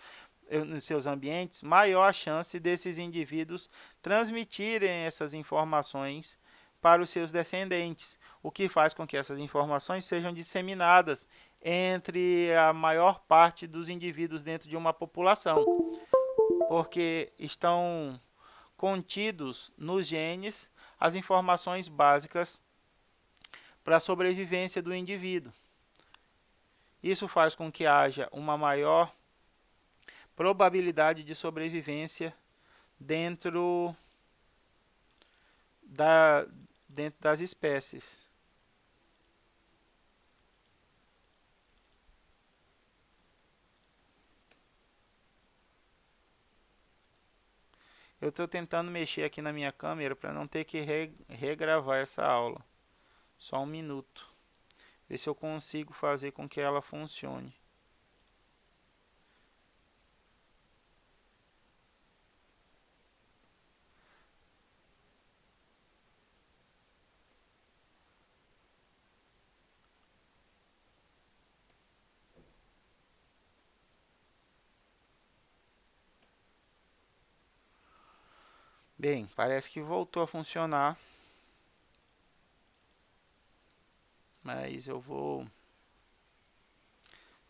nos seus ambientes, maior a chance desses indivíduos transmitirem essas informações para os seus descendentes, o que faz com que essas informações sejam disseminadas entre a maior parte dos indivíduos dentro de uma população, porque estão contidos nos genes as informações básicas para a sobrevivência do indivíduo. Isso faz com que haja uma maior probabilidade de sobrevivência dentro das espécies. Eu estou tentando mexer aqui na minha câmera para não ter que regravar essa aula. Só um minuto. Ver se eu consigo fazer com que ela funcione. Bem, parece que voltou a funcionar. Mas eu vou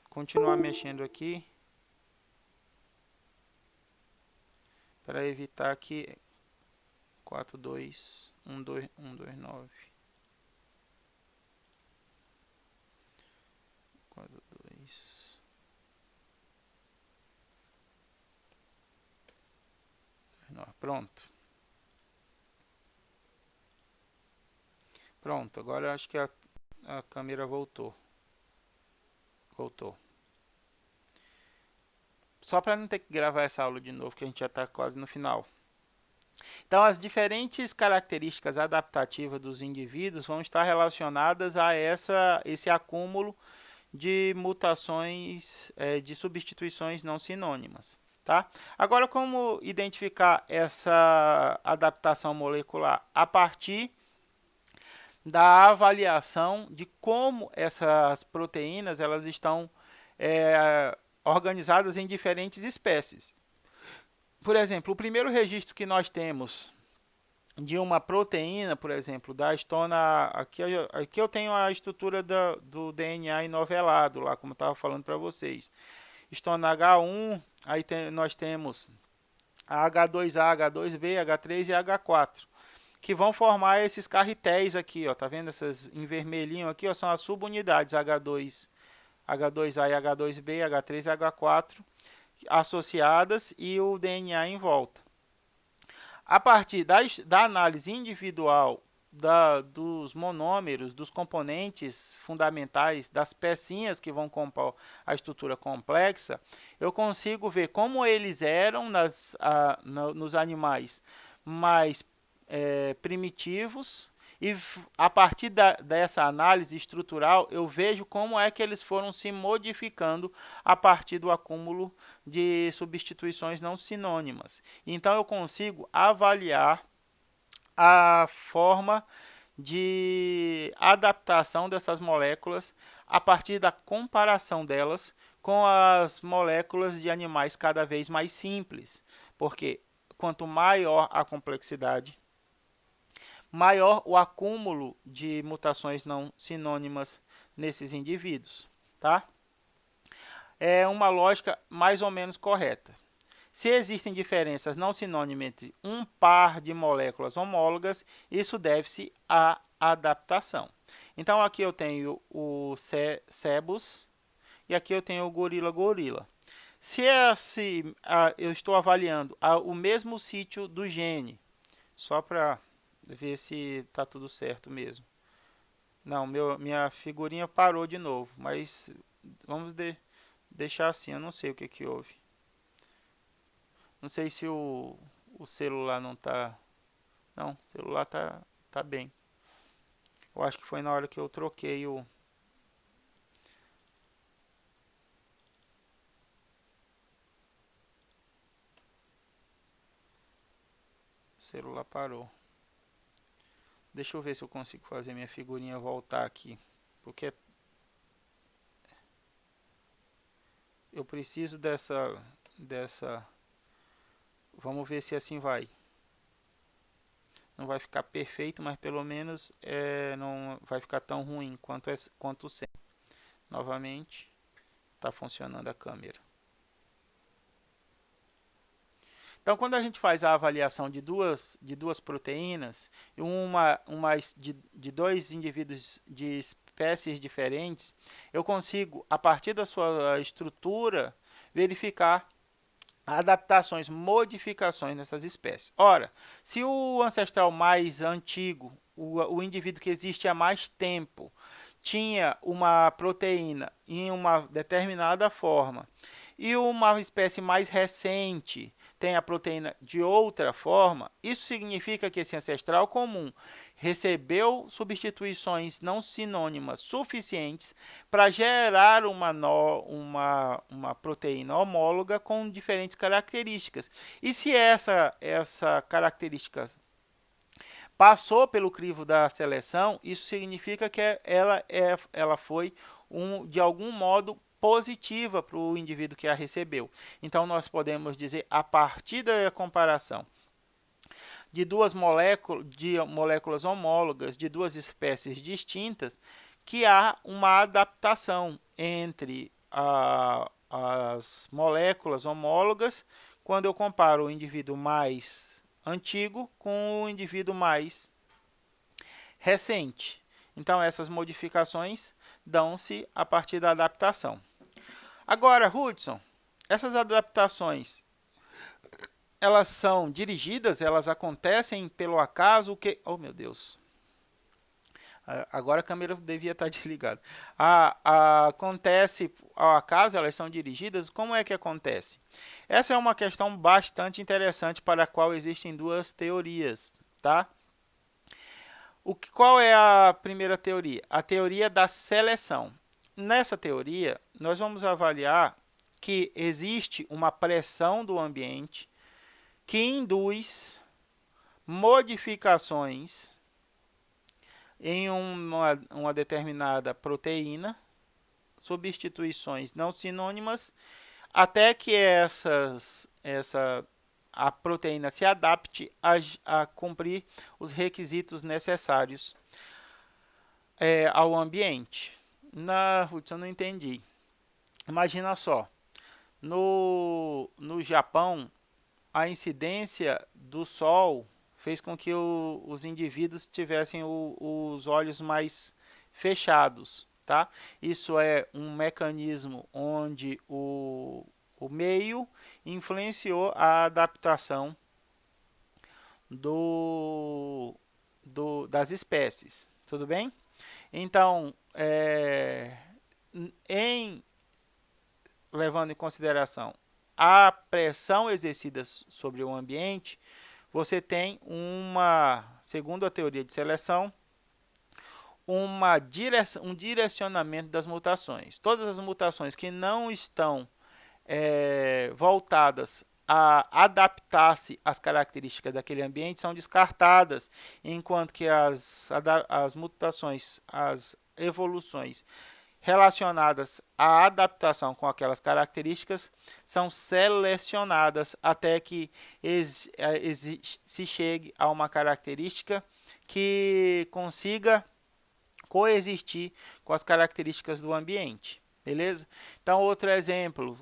continuar mexendo aqui para evitar que 4212129 42 pronto. Pronto, agora eu acho que a câmera voltou. Só para não ter que gravar essa aula de novo, que a gente já está quase no final. Então, as diferentes características adaptativas dos indivíduos vão estar relacionadas a esse acúmulo de mutações, de substituições não sinônimas. Tá? Agora, como identificar essa adaptação molecular? A partir da avaliação de como essas proteínas elas estão organizadas em diferentes espécies. Por exemplo, o primeiro registro que nós temos de uma proteína, por exemplo, da histona, aqui eu tenho a estrutura do DNA enovelado, lá como eu estava falando para vocês. Histona H1, aí nós temos a H2A, H2B, H3 e H4, que vão formar esses carretéis aqui, ó, tá vendo essas em vermelhinho aqui, ó, são as subunidades H2A e H2B, H3 e H4 associadas e o DNA em volta. A partir da análise individual dos monômeros, dos componentes fundamentais, das pecinhas que vão compor a estrutura complexa, eu consigo ver como eles eram nos animais mais primitivos, e a partir dessa análise estrutural eu vejo como é que eles foram se modificando a partir do acúmulo de substituições não sinônimas. Então eu consigo avaliar a forma de adaptação dessas moléculas a partir da comparação delas com as moléculas de animais cada vez mais simples, porque quanto maior a complexidade, maior o acúmulo de mutações não sinônimas nesses indivíduos, tá? É uma lógica mais ou menos correta. Se existem diferenças não sinônimas entre um par de moléculas homólogas, isso deve-se à adaptação. Então, aqui eu tenho o cebus e aqui eu tenho o gorila-gorila. Se eu estou avaliando o mesmo sítio do gene, só para ver se está tudo certo mesmo. Não, minha figurinha parou de novo, mas vamos deixar assim, eu não sei o que houve. Não sei se o celular não está... Não, o celular tá bem. Eu acho que foi na hora que eu troquei o celular parou. Deixa eu ver se eu consigo fazer minha figurinha voltar aqui, porque eu preciso dessa. Vamos ver se assim vai. não vai ficar perfeito, mas pelo menos não vai ficar tão ruim quanto o 100. Novamente, está funcionando a câmera. Então, quando a gente faz a avaliação de duas proteínas, de dois indivíduos de espécies diferentes, eu consigo, a partir da sua estrutura, verificar adaptações, modificações nessas espécies. Ora, se o ancestral mais antigo, o indivíduo que existe há mais tempo, tinha uma proteína em uma determinada forma e uma espécie mais recente tem a proteína de outra forma, isso significa que esse ancestral comum recebeu substituições não sinônimas suficientes para gerar uma proteína homóloga com diferentes características. E se essa característica passou pelo crivo da seleção, isso significa que ela foi, de algum modo, positiva para o indivíduo que a recebeu. Então, nós podemos dizer, a partir da comparação de moléculas homólogas de duas espécies distintas, que há uma adaptação entre as moléculas homólogas quando eu comparo o indivíduo mais antigo com o indivíduo mais recente. Então, essas modificações dão-se a partir da adaptação. Agora, Hudson, essas adaptações, elas são dirigidas, elas acontecem pelo acaso, que... Oh, meu Deus. Agora a câmera devia estar desligada. Acontece ao acaso, elas são dirigidas, como é que acontece? Essa é uma questão bastante interessante para a qual existem duas teorias, tá? Qual é a primeira teoria? A teoria da seleção. Nessa teoria, nós vamos avaliar que existe uma pressão do ambiente que induz modificações em uma determinada proteína, substituições não sinônimas, até que a proteína se adapte a cumprir os requisitos necessários ao ambiente. Putz, eu não entendi. Imagina só, no Japão, a incidência do sol fez com que os indivíduos tivessem os olhos mais fechados, tá? Isso é um mecanismo onde o meio influenciou a adaptação das espécies, tudo bem? Então, levando em consideração a pressão exercida sobre o ambiente, você tem segundo a teoria de seleção, um direcionamento das mutações. Todas as mutações que não estão voltadas a adaptar-se às características daquele ambiente são descartadas, enquanto que as mutações, as evoluções relacionadas à adaptação com aquelas características são selecionadas até que se chegue a uma característica que consiga coexistir com as características do ambiente. Beleza? Então, outro exemplo,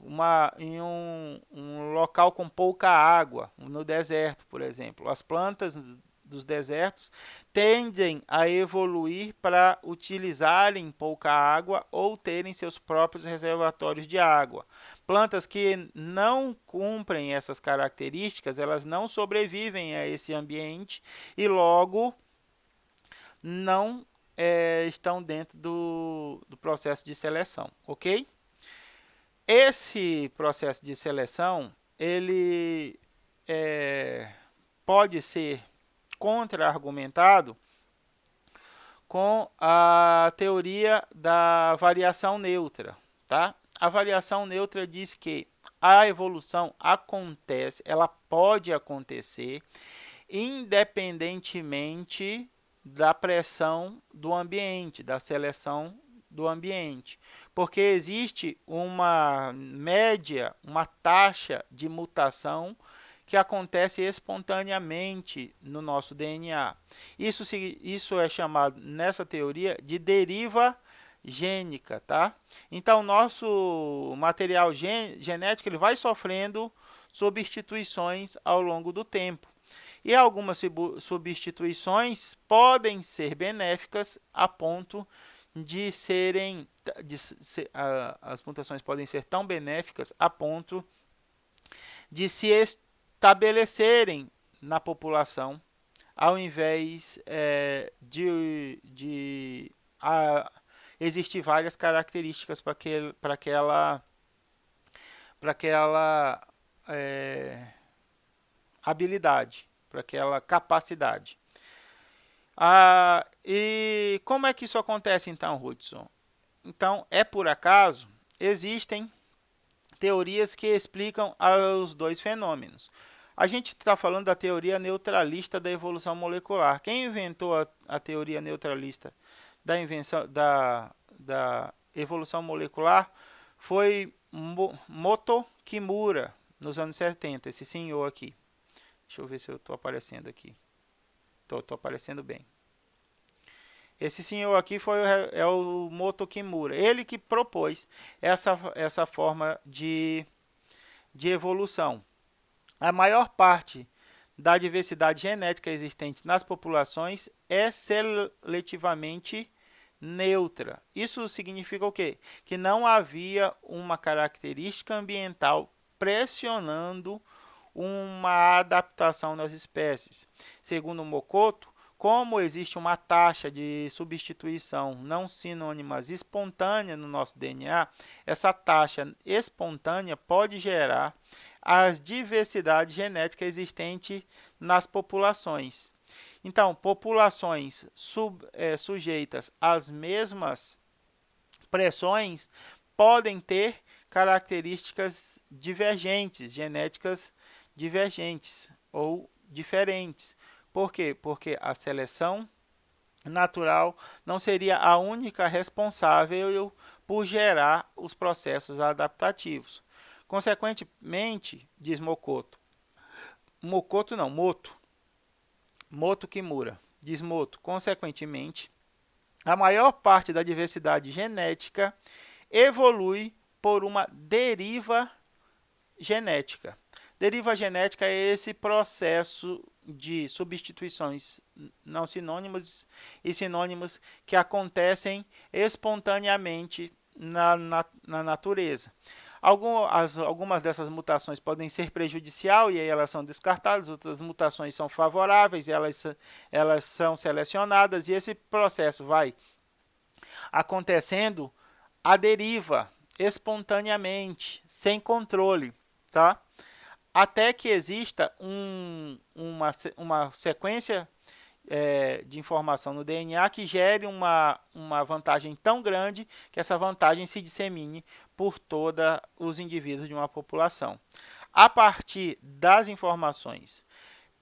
em um local com pouca água, no deserto, por exemplo, as plantas dos desertos tendem a evoluir para utilizarem pouca água ou terem seus próprios reservatórios de água. Plantas que não cumprem essas características, elas não sobrevivem a esse ambiente e logo não estão dentro do processo de seleção, ok? Esse processo de seleção, ele pode ser contra-argumentado com a teoria da variação neutra, tá? A variação neutra diz que a evolução acontece, ela pode acontecer independentemente da pressão do ambiente, da seleção do ambiente, porque existe uma média, uma taxa de mutação que acontece espontaneamente no nosso DNA. Isso é chamado, nessa teoria, de deriva gênica, tá? Então, nosso material genético ele vai sofrendo substituições ao longo do tempo. E algumas substituições podem ser benéficas a ponto de serem, as mutações podem ser tão benéficas a ponto de se estabelecerem na população, ao invés de existir várias características para aquela habilidade, para aquela capacidade. E como é que isso acontece então, Hudson? Então, é por acaso? Existem teorias que explicam os dois fenômenos. A gente está falando da teoria neutralista da evolução molecular. Quem inventou a teoria neutralista da evolução molecular foi Moto Kimura, nos anos 70, esse senhor aqui. Deixa eu ver se eu estou aparecendo aqui. Estou aparecendo bem. Esse senhor aqui é o Moto Kimura. Ele que propôs essa forma de evolução. A maior parte da diversidade genética existente nas populações é seletivamente neutra. Isso significa o quê? Que não havia uma característica ambiental pressionando uma adaptação das espécies. Segundo Mokoto, como existe uma taxa de substituição não sinônimas espontânea no nosso DNA, essa taxa espontânea pode gerar as diversidades genéticas existentes nas populações. Então, populações sujeitas às mesmas pressões podem ter características divergentes, genéticas divergentes ou diferentes. Por quê? Porque a seleção natural não seria a única responsável por gerar os processos adaptativos. Consequentemente, diz Moto Kimura, diz Moto, consequentemente, a maior parte da diversidade genética evolui por uma deriva genética. Deriva genética é esse processo de substituições não sinônimas e sinônimas que acontecem espontaneamente na natureza. Algumas dessas mutações podem ser prejudiciais e aí elas são descartadas, outras mutações são favoráveis e elas são selecionadas, e esse processo vai acontecendo à deriva, espontaneamente, sem controle, tá? Até que exista uma sequência de informação no DNA que gere uma vantagem tão grande que essa vantagem se dissemine por todos os indivíduos de uma população. A partir das informações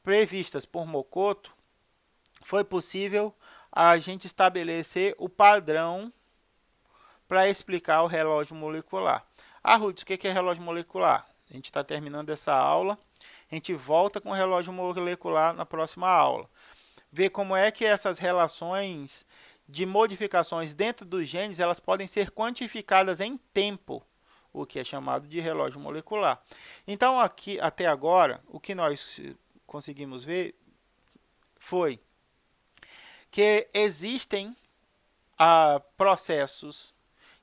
previstas por Mokoto, foi possível a gente estabelecer o padrão para explicar o relógio molecular. Ruth, o que é relógio molecular? A gente está terminando essa aula, a gente volta com o relógio molecular na próxima aula. Ver como é que essas relações de modificações dentro dos genes, elas podem ser quantificadas em tempo, o que é chamado de relógio molecular. Então, aqui até agora, o que nós conseguimos ver foi que existem processos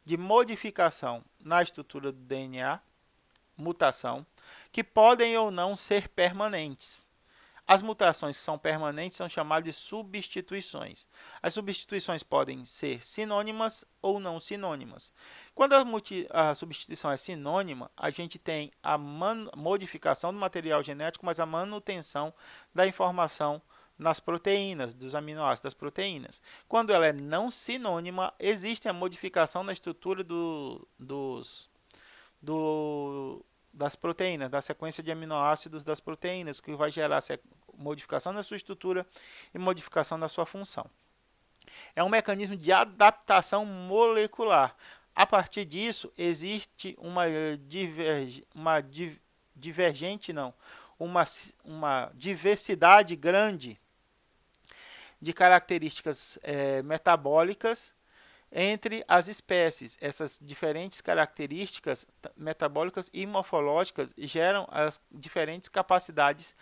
de modificação na estrutura do DNA, mutação, que podem ou não ser permanentes. As mutações que são permanentes são chamadas de substituições. As substituições podem ser sinônimas ou não sinônimas. Quando a substituição é sinônima, a gente tem a modificação do material genético, mas a manutenção da informação nas proteínas, dos aminoácidos das proteínas. Quando ela é não sinônima, existe a modificação na estrutura das proteínas, da sequência de aminoácidos das proteínas, que vai gerar modificação na sua estrutura e modificação na sua função. É um mecanismo de adaptação molecular. A partir disso, existe uma diversidade grande de características metabólicas entre as espécies. Essas diferentes características metabólicas e morfológicas geram as diferentes capacidades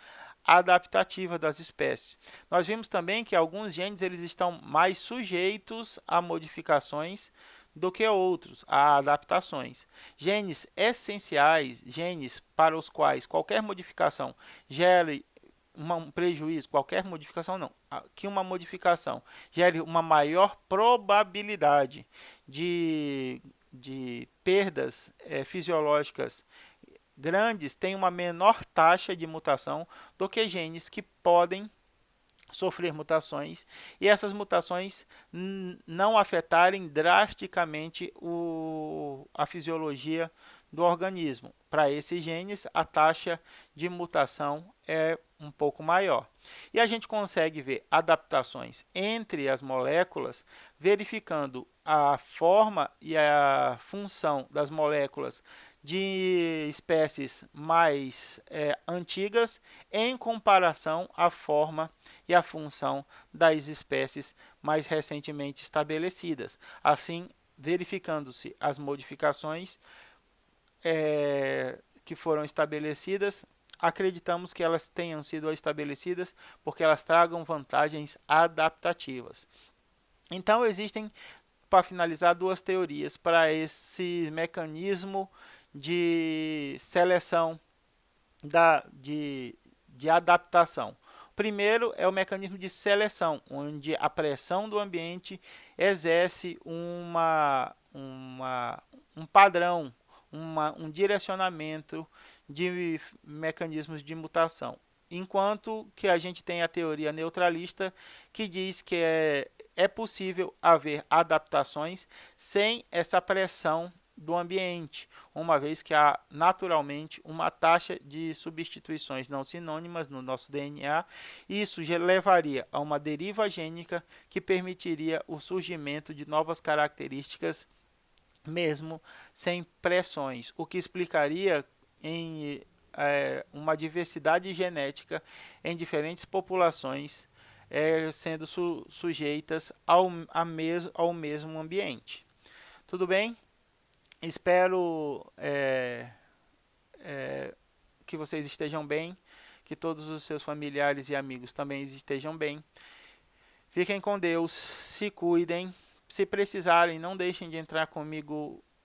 adaptativas das espécies. Nós vimos também que alguns genes eles estão mais sujeitos a modificações do que outros, a adaptações. Genes essenciais, genes para os quais qualquer modificação gere um prejuízo, qualquer modificação não, que uma modificação gere uma maior probabilidade de perdas fisiológicas grandes, tem uma menor taxa de mutação do que genes que podem sofrer mutações e essas mutações não afetarem drasticamente a fisiologia do organismo. Para esses genes, a taxa de mutação é um pouco maior. E a gente consegue ver adaptações entre as moléculas, verificando a forma e a função das moléculas de espécies mais antigas em comparação à forma e à função das espécies mais recentemente estabelecidas. Assim, verificando-se as modificações que foram estabelecidas, acreditamos que elas tenham sido estabelecidas porque elas tragam vantagens adaptativas. Então, existem, para finalizar, duas teorias para esse mecanismo de seleção de adaptação. Primeiro é o mecanismo de seleção, onde a pressão do ambiente exerce um padrão, um direcionamento de mecanismos de mutação. Enquanto que a gente tem a teoria neutralista, que diz que é possível haver adaptações sem essa pressão do ambiente, uma vez que há naturalmente uma taxa de substituições não sinônimas no nosso DNA, isso já levaria a uma deriva gênica que permitiria o surgimento de novas características mesmo sem pressões, o que explicaria uma diversidade genética em diferentes populações sendo sujeitas ao mesmo ambiente. Tudo bem? Espero que vocês estejam bem, que todos os seus familiares e amigos também estejam bem. Fiquem com Deus, se cuidem. Se precisarem, não deixem de entrar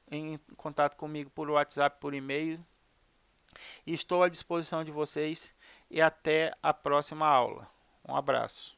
em contato comigo por WhatsApp, por e-mail. Estou à disposição de vocês e até a próxima aula. Um abraço.